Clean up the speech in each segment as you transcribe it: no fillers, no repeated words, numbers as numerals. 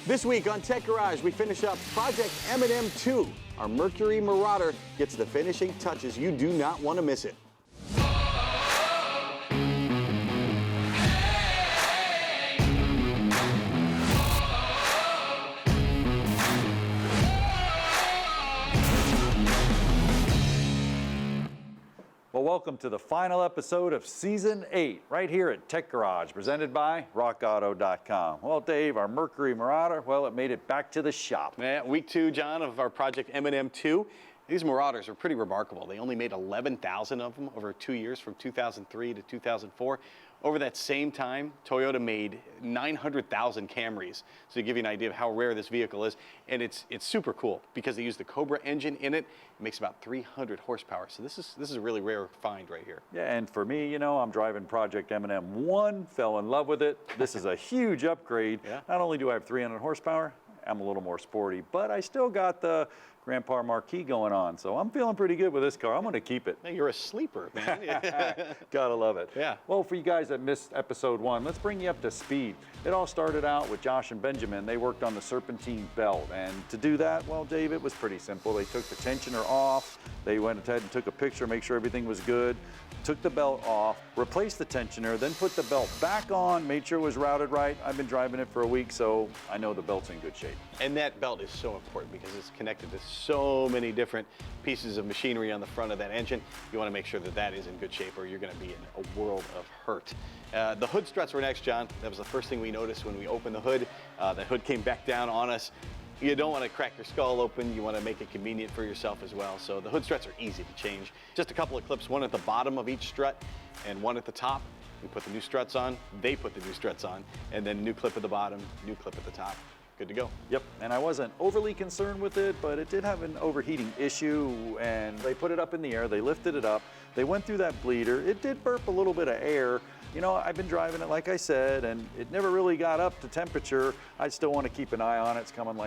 This week on Tech Garage, we finish up Project M&M 2. Our Mercury Marauder gets the finishing touches. You do not want to miss it. Well, welcome to the final episode of Season 8, right here at Tech Garage, presented by RockAuto.com. Well, Dave, our Mercury Marauder, well, it made it back to the shop. Yeah, week 2, John, of our Project M&M 2. These Marauders are pretty remarkable. They only made 11,000 of them over 2 years, from 2003 to 2004. Over that same time, Toyota made 900,000 Camrys. So to give you an idea of how rare this vehicle is, and it's super cool because they use the Cobra engine in it. It makes about 300 horsepower. So this is a really rare find right here. Yeah, and for me, you know, I'm driving Project M&M 1, fell in love with it. This is a huge upgrade. Yeah. Not only do I have 300 horsepower, I'm a little more sporty, but I still got the Grandpa Marquis going on, so I'm feeling pretty good with this car. I'm going to keep it. You're a sleeper, man. Gotta love it. Yeah. Well, for you guys that missed episode 1, let's bring you up to speed. It all started out with Josh and Benjamin. They worked on the Serpentine Belt, and to do that, well, Dave, it was pretty simple. They took the tensioner off. They went ahead and took a picture, make sure everything was good. Took the belt off, replaced the tensioner, then put the belt back on, made sure it was routed right. I've been driving it for a week, so I know the belt's in good shape. And that belt is so important because it's connected to so many different pieces of machinery on the front of that engine. You want to make sure that that is in good shape or you're going to be in a world of hurt. The hood struts were next, John. That was the first thing we noticed when we opened the hood. The hood came back down on us. You don't want to crack your skull open. You want to make it convenient for yourself as well. So the hood struts are easy to change. Just a couple of clips, one at the bottom of each strut and one at the top. We put the new struts on, they put the new struts on, and then a new clip at the bottom, new clip at the top. Good to go. Yep, and I wasn't overly concerned with it, but it did have an overheating issue, and they put it up in the air, they lifted it up, they went through that bleeder. It did burp a little bit of air. You know, I've been driving it, like I said, and it never really got up to temperature. I still want to keep an eye on it. It's coming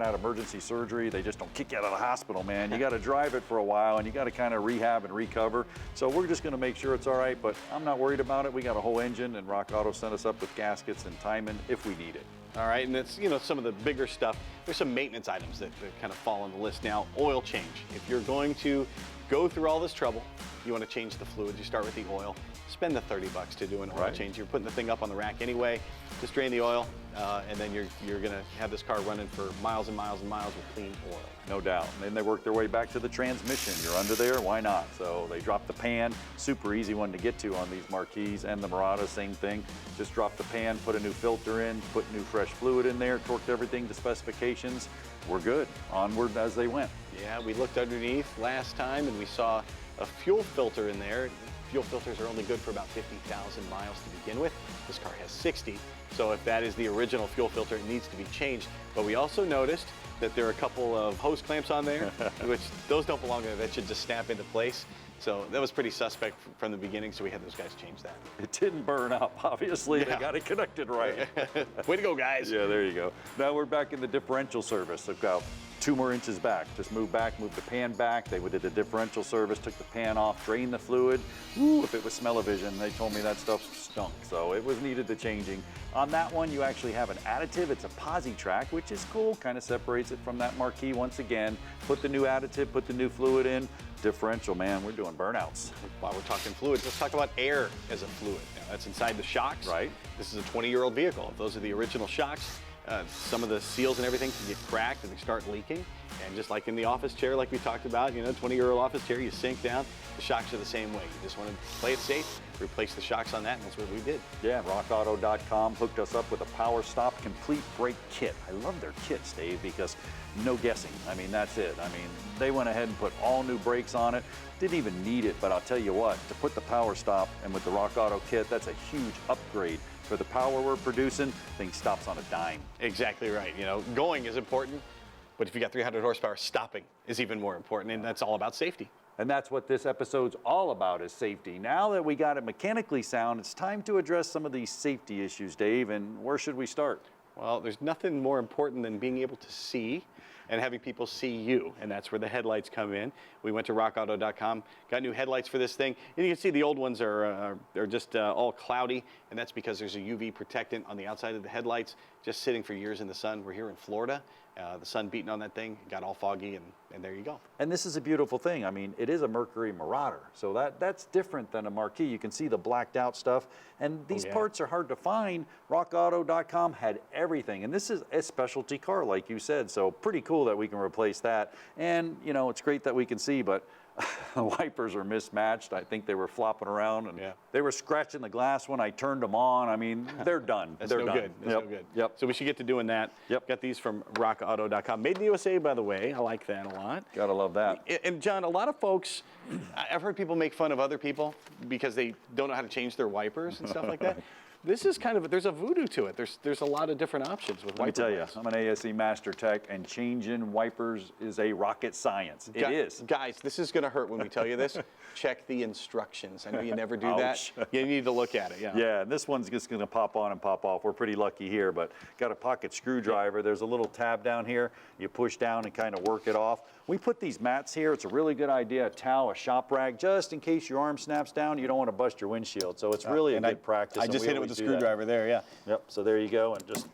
out of emergency surgery. They just don't kick you out of the hospital, man. You got to drive it for a while, and you got to kind of rehab and recover. So we're just going to make sure it's all right, but I'm not worried about it. We got a whole engine, and Rock Auto sent us up with gaskets and timing if we need it. All right, and it's, you know, some of the bigger stuff. There's some maintenance items that kind of fall on the list now. Oil change. If you're going to go through all this trouble, you want to change the fluid, you start with the oil. Spend the $30 to do an oil change. You're putting the thing up on the rack anyway. Just drain the oil, and then you're going to have this car running for miles and miles and miles with clean oil. No doubt. And then they work their way back to the transmission. You're under there, why not? So they drop the pan, super easy one to get to on these Marquis and the Marauder, same thing. Just drop the pan, put a new filter in, put new fresh fluid in there, torqued everything to specifications. We're good. Onward as they went. Yeah, we looked underneath last time and we saw a fuel filter in there. Fuel filters are only good for about 50,000 miles to begin with. This car has 60, so if that is the original fuel filter, it needs to be changed. But we also noticed that there are a couple of hose clamps on there, which those don't belong there. That should just snap into place. So that was pretty suspect from the beginning, so we had those guys change that. It didn't burn up, obviously. Yeah. They got it connected right. Way to go, guys. Yeah, there you go. Now we're back in the differential service. About 2 more inches back. Just move back, move the pan back. They did the differential service, took the pan off, drained the fluid. Ooh, if it was smell-o-vision, they told me that stuff stunk. So it was needed the changing. On that one, you actually have an additive. It's a posi track, which is cool. Kind of separates it from that Marquis once again. Put the new additive, put the new fluid in. Differential, man, we're doing burnouts. While we're talking fluids, let's talk about air as a fluid. Now, that's inside the shocks. Right. This is a 20-year-old vehicle. If those are the original shocks, some of the seals and everything can get cracked and they start leaking. And just like in the office chair, like we talked about, you know, 20-year-old office chair, you sink down, the shocks are the same way. You just want to play it safe, replace the shocks on that, and that's what we did. Yeah, RockAuto.com hooked us up with a Power Stop Complete Brake Kit. I love their kits, Dave, because no guessing. I mean, that's it. I mean, they went ahead and put all new brakes on it. Didn't even need it, but I'll tell you what, to put the Power Stop and with the Rock Auto kit, that's a huge upgrade. For the power we're producing, thing stops on a dime. Exactly right. You know, going is important, but if you got 300 horsepower, stopping is even more important, and that's all about safety. And that's what this episode's all about, is safety. Now that we got it mechanically sound, it's time to address some of these safety issues, Dave, and where should we start? Well, there's nothing more important than being able to see and having people see you, and that's where the headlights come in. We went to rockauto.com, got new headlights for this thing, and you can see the old ones are just all cloudy, and that's because there's a UV protectant on the outside of the headlights, just sitting for years in the sun. We're here in Florida. The sun beating on that thing, got all foggy, and there you go. And this is a beautiful thing. I mean, it is a Mercury Marauder, so that's different than a Marquis. You can see the blacked out stuff, and these parts are hard to find. RockAuto.com had everything, and this is a specialty car, like you said, so pretty cool that we can replace that. And, you know, it's great that we can see, but the wipers are mismatched. I think they were flopping around, and they were scratching the glass when I turned them on. I mean, they're done. That's no good. That's no good. Yep. So we should get to doing that. Yep. Got these from rockauto.com. Made in the USA, by the way. I like that a lot. Gotta love that. And John, a lot of folks, I've heard people make fun of other people because they don't know how to change their wipers and stuff like that. This is kind of, there's a voodoo to it. There's a lot of different options with wiper Let me tell blades. you, I'm an ASE Master Tech, and changing wipers is a rocket science. It is. Guys, this is going to hurt when we tell you this. Check the instructions. I know you never do Ouch. that. You need to look at it, Yeah, and this one's just going to pop on and pop off. We're pretty lucky here, but got a pocket screwdriver. There's a little tab down here. You push down and kind of work it off. We put these mats here. It's a really good idea. A towel, a shop rag, just in case your arm snaps down, you don't want to bust your windshield. So it's really a good practice. I just hit it with the screwdriver there, yeah. Yep, so there you go, and just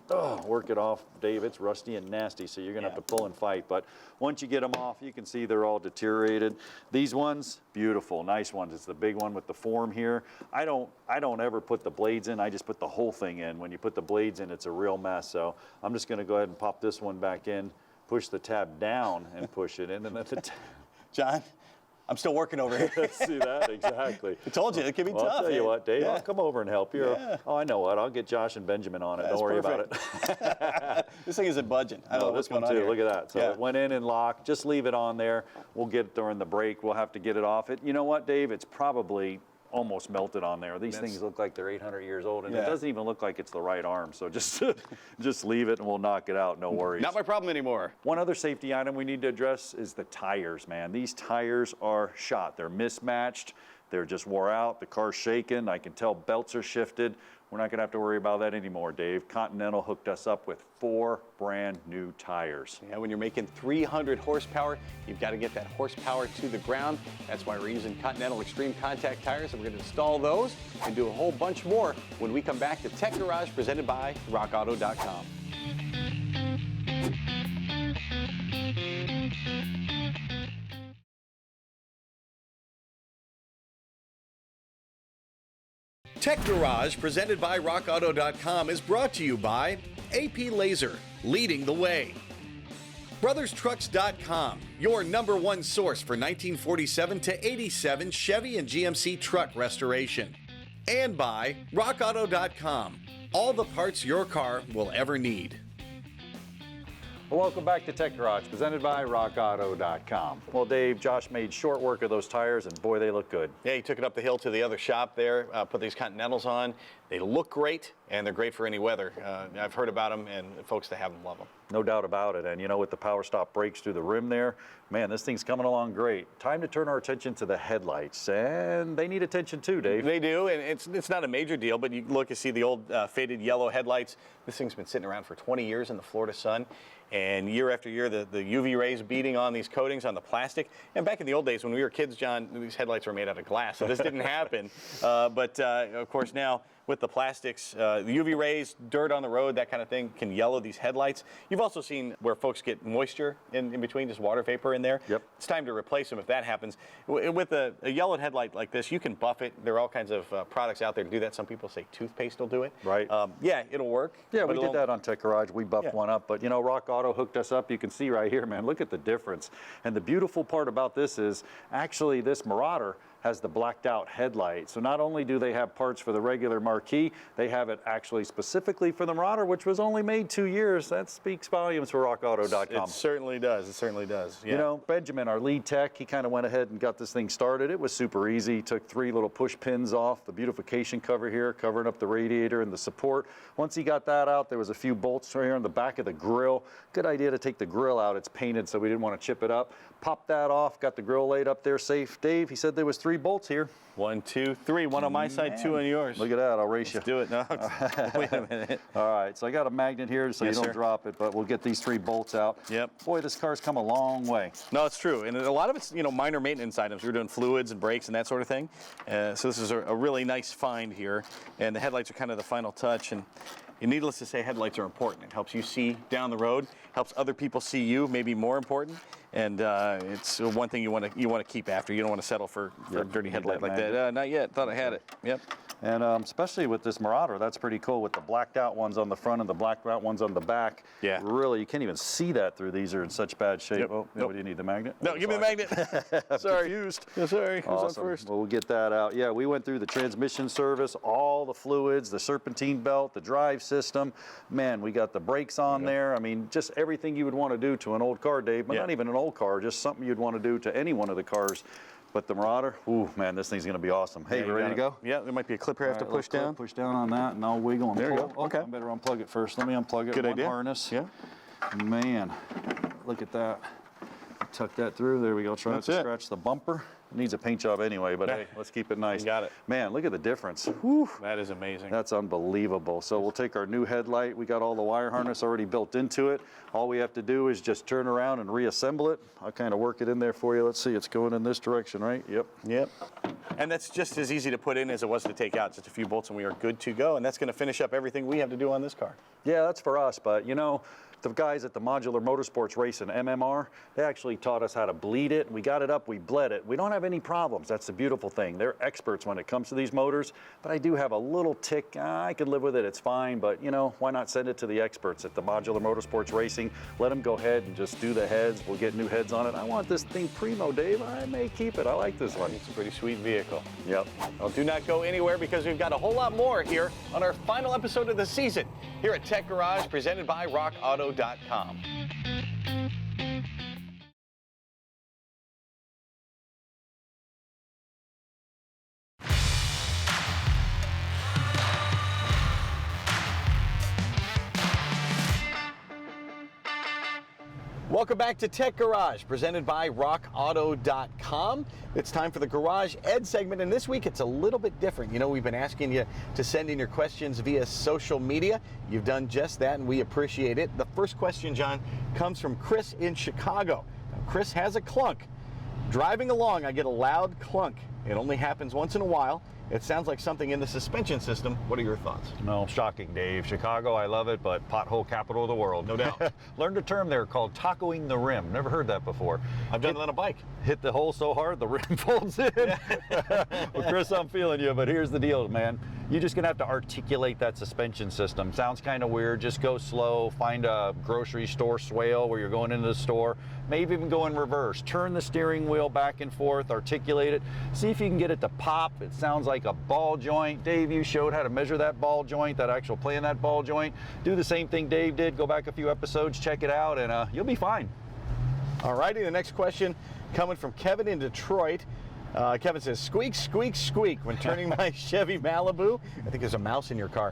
work it off. Dave, it's rusty and nasty, so you're gonna have to pull and fight. But once you get them off, you can see they're all deteriorated. These ones, beautiful, nice ones. It's the big one with the form here. I don't ever put the blades in, I just put the whole thing in. When you put the blades in, it's a real mess. So I'm just gonna go ahead and pop this one back in, push the tab down and push it in, and then the John, I'm still working over here. See that? Exactly. I told you, it can be tough. I'll tell you what, Dave, I'll come over and help you. Yeah. Oh, I know what, I'll get Josh and Benjamin on it. Don't worry about it. This thing isn't budging. I don't know what's going on here. Look at that. So it went in and locked. Just leave it on there. We'll get it during the break. We'll have to get it off. You know what, Dave? It's probably almost melted on there. These things look like they're 800 years old, and it doesn't even look like it's the right arm. So just leave it, and we'll knock it out. No worries. Not my problem anymore. One other safety item we need to address is the tires, man. These tires are shot. They're mismatched. They're just wore out. The car's shaking. I can tell belts are shifted. We're not going to have to worry about that anymore, Dave. Continental hooked us up with 4 brand new tires. Yeah, when you're making 300 horsepower, you've got to get that horsepower to the ground. That's why we're using Continental Extreme Contact tires, and we're going to install those and do a whole bunch more when we come back to Tech Garage, presented by rockauto.com. Tech Garage, presented by rockauto.com, is brought to you by AP Laser, leading the way. BrothersTrucks.com, your #1 source for 1947 to 87 Chevy and GMC truck restoration. And by RockAuto.com, all the parts your car will ever need. Well, welcome back to Tech Garage, presented by RockAuto.com. Well, Dave, Josh made short work of those tires, and boy, they look good. Yeah, he took it up the hill to the other shop there, put these Continentals on. They look great, and they're great for any weather. I've heard about them, and folks that have them love them. No doubt about it. And you know, with the power stop brakes through the rim there, man, this thing's coming along great. Time to turn our attention to the headlights, and they need attention too, Dave. They do, and it's not a major deal, but you look and see the old faded yellow headlights. This thing's been sitting around for 20 years in the Florida sun, and year after year, the UV rays beating on these coatings on the plastic. And back in the old days, when we were kids, John, these headlights were made out of glass, so this didn't happen. But of course now, with the plastics, the UV rays, dirt on the road, that kind of thing can yellow these headlights. You've also seen where folks get moisture in between, just water vapor in there. Yep. It's time to replace them if that happens. With a yellowed headlight like this, you can buff it. There are all kinds of products out there to do that. Some people say toothpaste will do it. Right. Yeah, it'll work. Yeah, we did that on Tech Garage. We buffed one up, but you know, Rock Auto hooked us up. You can see right here, man, look at the difference. And the beautiful part about this is actually this Marauder has the blacked out headlight. So not only do they have parts for the regular Marquis, they have it actually specifically for the Marauder, which was only made 2 years. That speaks volumes for rockauto.com. It certainly does. It certainly does. Yeah. You know, Benjamin, our lead tech, he kind of went ahead and got this thing started. It was super easy. Took 3 little push pins off the beautification cover here, covering up the radiator and the support. Once he got that out, there was a few bolts right here on the back of the grill. Good idea to take the grill out. It's painted, so we didn't want to chip it up. Pop that off, got the grill laid up there safe. Dave, he said there was 3 3 bolts here. 1, 2, 3. One on my side, 2 on yours. Look at that, I'll race Let's you. do it. No, wait a minute. All right, so I got a magnet here so Yes, you don't sir. drop it, but we'll get these 3 bolts out. Yep. Boy, this car's come a long way. No, it's true, and a lot of it's minor maintenance items. We're doing fluids and brakes and that sort of thing. So this is a really nice find here, and the headlights are kind of the final touch. And needless to say, headlights are important. It helps you see down the road, helps other people see you, maybe more important. And it's one thing you want to keep after. You don't want to settle for a dirty headlight like that. Not yet. Thought I had it. Yep. And especially with this Marauder, that's pretty cool with the blacked out ones on the front and the blacked out ones on the back. Yeah. Really, you can't even see that through. These are in such bad shape. Yep. Oh, Nope. do you need the magnet? No, Oh, give me the magnet. Sorry. Confused. Yeah, sorry. Who's on Awesome. first? Well, we'll get that out. Yeah, we went through the transmission service, all the fluids, the Serpentine Belt, the drive system. Man, we got the brakes on there. I mean, just everything you would want to do to an old car, Dave, but not even an old car, just something you'd want to do to any one of the cars. But the Marauder, ooh, man, this thing's going to be awesome. Hey, Yeah, you ready to go? Yeah, there might be a clip here I have to push down. Push down on that, and I'll wiggle and There you pull. go. Okay. I better unplug it first. Let me unplug it. Good One idea. harness. Yeah. Man, look at that. Tuck that through. There we go. Try not That's to it. scratch the bumper. It needs a paint job anyway, but Yeah. hey, let's keep it nice. You got it. Man, look at the difference. Whew. That is amazing. That's unbelievable. So we'll take our new headlight. We got all the wire harness already built into it. All we have to do is just turn around and reassemble it. I'll kind of work it in there for you. Let's see, it's going in this direction, right? Yep. Yep. And that's just as easy to put in as it was to take out. Just a few bolts and we are good to go. And that's going to finish up everything we have to do on this car. Yeah, that's for us, but you know, the guys at the Modular Motorsports Racing MMR, they actually taught us how to bleed it. We got it up, we bled it. We don't have any problems. That's the beautiful thing. They're experts when it comes to these motors, but I do have a little tick. I can live with it, it's fine, but you know, why not send it to the experts at the Modular Motorsports Racing? Let them go ahead and just do the heads. We'll get new heads on it. I want this thing primo, Dave. I may keep it. I like this one. It's a pretty sweet vehicle. Yep. Well, do not go anywhere because we've got a whole lot more here on our final episode of the season here at Tech Garage, presented by RockAuto.com. Welcome back to Tech Garage, presented by RockAuto.com. It's time for the Garage Ed segment, and this week it's a little bit different. You know, we've been asking you to send in your questions via social media. You've done just that, and we appreciate it. The first question, John, comes from Chris in Chicago. Now, Chris has a clunk. Driving along, I get a loud clunk. It only happens once in a while. It sounds like something in the suspension system. What are your thoughts? No, shocking, Dave. Chicago, I love it, but pothole capital of the world. No doubt. Learned a term there called tacoing the rim. Never heard that before. I've done it on a bike. Hit the hole so hard, the rim folds in. Well, Chris, I'm feeling you, but here's the deal, man. You're just gonna have to articulate that suspension system. Sounds kind of weird. Just go slow. Find a grocery store swale where you're going into the store. Maybe even go in reverse. Turn the steering wheel back and forth. Articulate it. See if you can get it to pop. It sounds like a ball joint. Dave, you showed how to measure that ball joint, that actual play in that ball joint. Do the same thing Dave did. Go back a few episodes, check it out, and you'll be fine. All righty, the next question coming from Kevin in Detroit. Kevin says, squeak, squeak, squeak when turning my Chevy Malibu. I think there's a mouse in your car.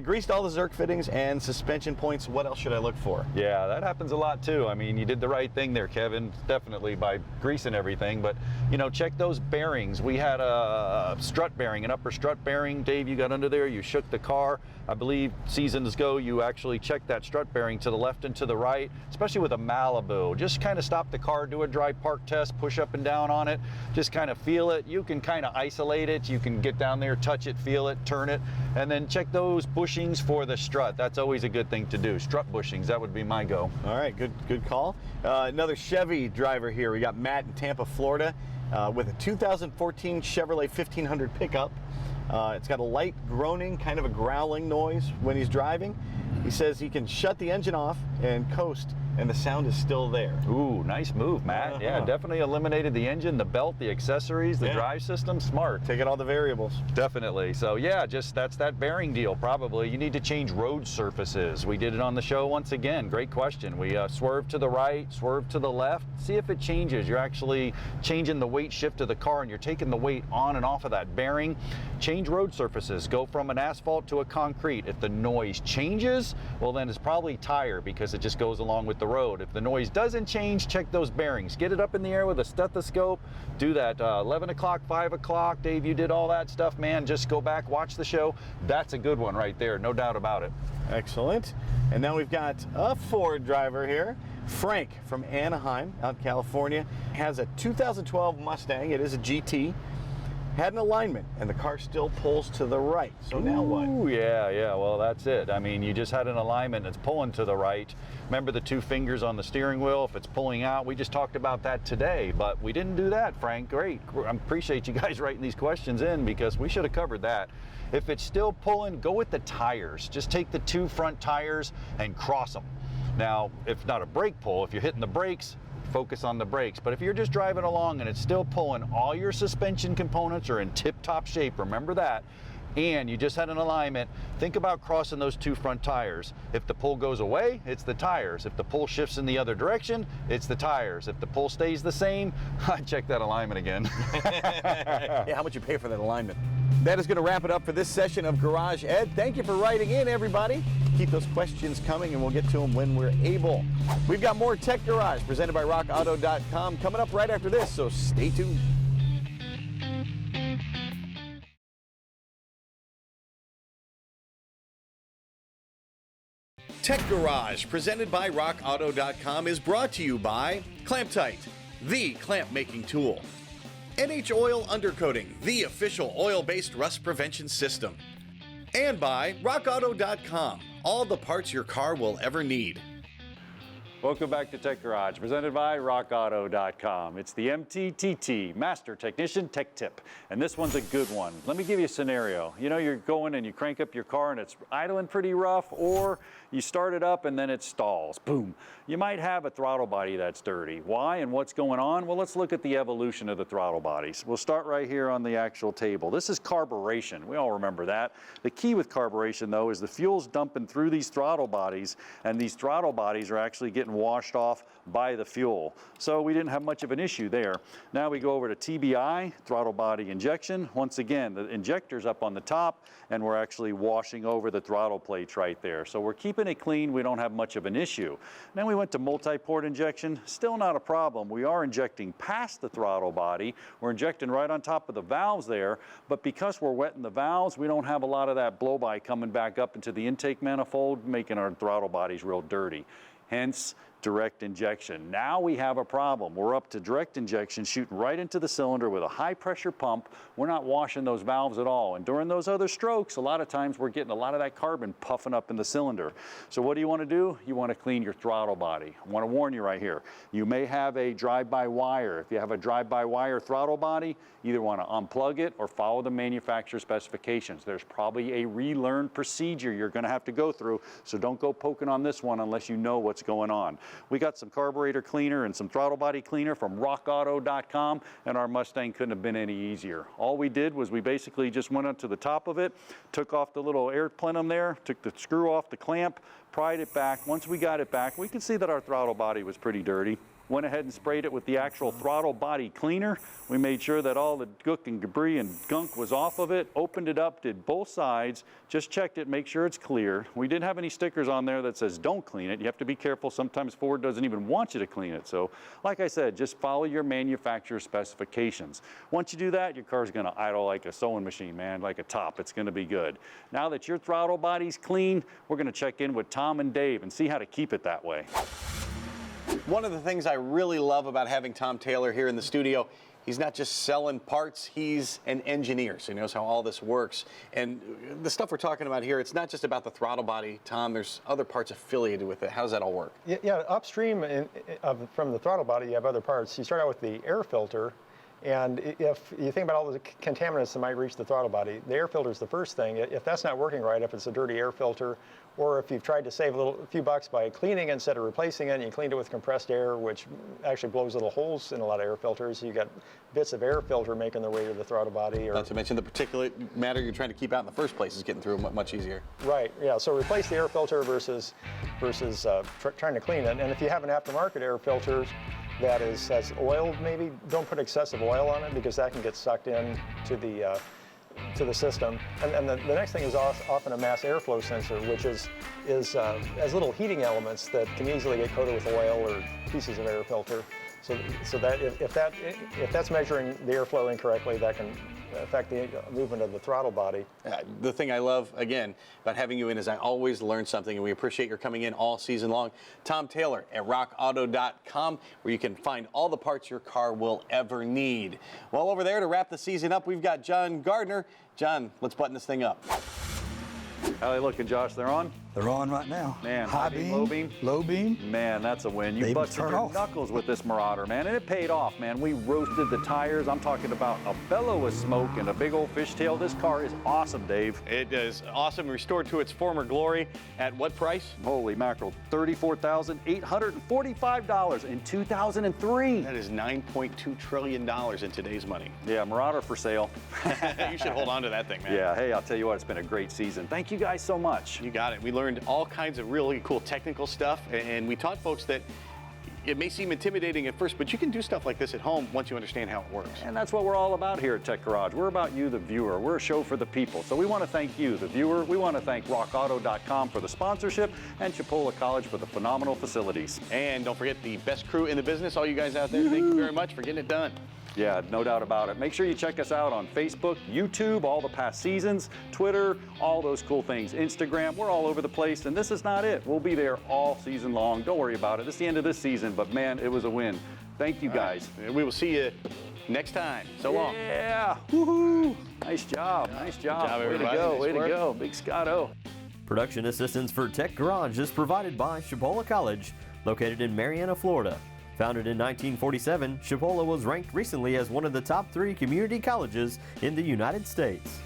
Greased all the Zerk fittings and suspension points. What else should I look for? Yeah, that happens a lot too. I mean, you did the right thing there, Kevin, definitely by greasing everything, but you know, check those bearings. We had a strut bearing, an upper strut bearing. Dave, you got under there, you shook the car. I believe seasons ago, you actually checked that strut bearing to the left and to the right, especially with a Malibu. Just kind of stop the car, do a dry park test, push up and down on it, just kind of feel it. You can kind of isolate it. You can get down there, touch it, feel it, turn it, and then check those bushings for the strut. That's always a good thing to do. Strut bushings, that would be my go. All right, good call. Another Chevy driver here. We got Matt in Tampa, Florida, with a 2014 Chevrolet 1500 pickup. It's got a light groaning, kind of a growling noise when he's driving. He says he can shut the engine off and coast, and the sound is still there. Ooh, nice move, Matt. Yeah, definitely eliminated the engine, the belt, the accessories, the drive system. Smart. Taking all the variables. Definitely. So yeah, just that's that bearing deal probably. You need to change road surfaces. We did it on the show once again. Great question. We swerve to the right, swerve to the left. See if it changes. You're actually changing the weight shift of the car and you're taking the weight on and off of that bearing. Change road surfaces. Go from an asphalt to a concrete. If the noise changes, well then it's probably tire because it just goes along with the the road. If the noise doesn't change, check those bearings. Get it up in the air with a stethoscope. Do that 11 o'clock, 5 o'clock. Dave, you did all that stuff, man. Just go back, watch the show. That's a good one right there, no doubt about it. Excellent. And now we've got a Ford driver here. Frank from Anaheim, out in California, has a 2012 Mustang. It is a GT. Had an alignment, and the car still pulls to the right. So now what? Ooh, yeah, well, that's it. I mean, you just had an alignment that's pulling to the right. Remember the 2 fingers on the steering wheel? If it's pulling out, we just talked about that today, but we didn't do that, Frank. Great. I appreciate you guys writing these questions in because we should have covered that. If it's still pulling, go with the tires. Just take the 2 front tires and cross them. Now, if not a brake pull, if you're hitting the brakes, focus on the brakes. But if you're just driving along and it's still pulling, all your suspension components are in tip-top shape, remember that, and you just had an alignment, think about crossing those 2 front tires. If the pull goes away, it's the tires. If the pull shifts in the other direction, it's the tires. If the pull stays the same, check that alignment again. Yeah, how much you pay for that alignment? That is going to wrap it up for this session of Garage Ed. Thank you for writing in, everybody. Keep those questions coming, and we'll get to them when we're able. We've got more Tech Garage presented by RockAuto.com coming up right after this, so stay tuned. Tech Garage, presented by RockAuto.com, is brought to you by Clamp Tight, the clamp making tool. NH Oil Undercoating, the official oil-based rust prevention system. And by RockAuto.com, all the parts your car will ever need. Welcome back to Tech Garage, presented by RockAuto.com. It's the MTTT, Master Technician Tech Tip, and this one's a good one. Let me give you a scenario. You know, you're going and you crank up your car and it's idling pretty rough, or you start it up and then it stalls, boom. You might have a throttle body that's dirty. Why and what's going on? Well, let's look at the evolution of the throttle bodies. We'll start right here on the actual table. This is carburation. We all remember that. The key with carburation, though, is the fuel's dumping through these throttle bodies, and these throttle bodies are actually getting washed off by the fuel. So we didn't have much of an issue there. Now we go over to TBI, throttle body injection. Once again, the injector's up on the top, and we're actually washing over the throttle plates right there. So we're keeping it clean. We don't have much of an issue. Then we went to multi-port injection. Still not a problem. We are injecting past the throttle body. We're injecting right on top of the valves there, but because we're wetting the valves, we don't have a lot of that blow-by coming back up into the intake manifold, making our throttle bodies real dirty. Hence, direct injection. Now we have a problem. We're up to direct injection, shooting right into the cylinder with a high pressure pump. We're not washing those valves at all. And during those other strokes, a lot of times we're getting a lot of that carbon puffing up in the cylinder. So what do you want to do? You want to clean your throttle body. I want to warn you right here. You may have a drive-by-wire. If you have a drive-by-wire throttle body, either want to unplug it or follow the manufacturer specifications. There's probably a relearn procedure you're going to have to go through, so don't go poking on this one unless you know what's going on. We got some carburetor cleaner and some throttle body cleaner from RockAuto.com, and our Mustang couldn't have been any easier. All we did was we basically just went up to the top of it, took off the little air plenum there, took the screw off the clamp, pried it back. Once we got it back, we could see that our throttle body was pretty dirty. Went ahead and sprayed it with the actual throttle body cleaner. We made sure that all the gook and debris and gunk was off of it, opened it up, did both sides, just checked it, make sure it's clear. We didn't have any stickers on there that says don't clean it. You have to be careful. Sometimes Ford doesn't even want you to clean it. So like I said, just follow your manufacturer specifications. Once you do that, your car's gonna idle like a sewing machine, man, like a top. It's gonna be good. Now that your throttle body's clean, we're gonna check in with Tom and Dave and see how to keep it that way. One of the things I really love about having Tom Taylor here in the studio, he's not just selling parts, he's an engineer, so he knows how all this works. And the stuff we're talking about here, it's not just about the throttle body, Tom, there's other parts affiliated with it. How does that all work? Yeah, upstream from the throttle body, you have other parts. You start out with the air filter, and if you think about all the contaminants that might reach the throttle body, the air filter is the first thing. If that's not working right, if it's a dirty air filter, or if you've tried to save a few bucks by cleaning it instead of replacing it, and you cleaned it with compressed air, which actually blows little holes in a lot of air filters, you got bits of air filter making their way to the throttle body. Or, not to mention the particulate matter you're trying to keep out in the first place is getting through much easier. Right, yeah, so replace the air filter versus trying to clean it. And if you have an aftermarket air filter that has oil, maybe don't put excessive oil on it, because that can get sucked in to the the system. And the next thing is often a mass airflow sensor, which has little heating elements that can easily get coated with oil or pieces of air filter. So that if that's measuring the airflow incorrectly, that can affect the movement of the throttle body. The thing I love, again, about having you in is I always learn something, and we appreciate your coming in all season long. Tom Taylor at rockauto.com, where you can find all the parts your car will ever need. Well, over there to wrap the season up, we've got John Gardner. John, let's button this thing up. How are they looking, Josh? They're on? They're on right now. Man, high beam, low beam? low beam. Man, that's a win. You They busted turn your off. knuckles with this Marauder, man, and it paid off, man. We roasted the tires. I'm talking about a bellow of smoke and a big old fishtail. This car is awesome, Dave. It is awesome, restored to its former glory. At what price? Holy mackerel, $34,845 in 2003. That is $9.2 trillion in today's money. Yeah, Marauder for sale. You should hold on to that thing, man. Yeah, hey, I'll tell you what, it's been a great season. Thank you guys so much. You got it. We learned all kinds of really cool technical stuff, and we taught folks that it may seem intimidating at first, but you can do stuff like this at home once you understand how it works. And that's what we're all about here at Tech Garage. We're about you, the viewer. We're a show for the people. So we want to thank you, the viewer. We want to thank rockauto.com for the sponsorship and Chipola College for the phenomenal facilities. And don't forget the best crew in the business, all you guys out there. Thank you very much for getting it done. Yeah, no doubt about it. Make sure you check us out on Facebook, YouTube, all the past seasons, Twitter, all those cool things, Instagram. We're all over the place, and this is not it. We'll be there all season long. Don't worry about it. It's the end of this season, but man, it was a win. Thank you, guys. Right. We will see you next time. So long. Yeah, woohoo! Nice job, nice job. Good job, Way to everybody. go, Nice way work. to go. Big Scotto. Production assistance for Tech Garage is provided by Chipola College, located in Marianna, Florida. Founded in 1947, Chipola was ranked recently as one of the top 3 community colleges in the United States.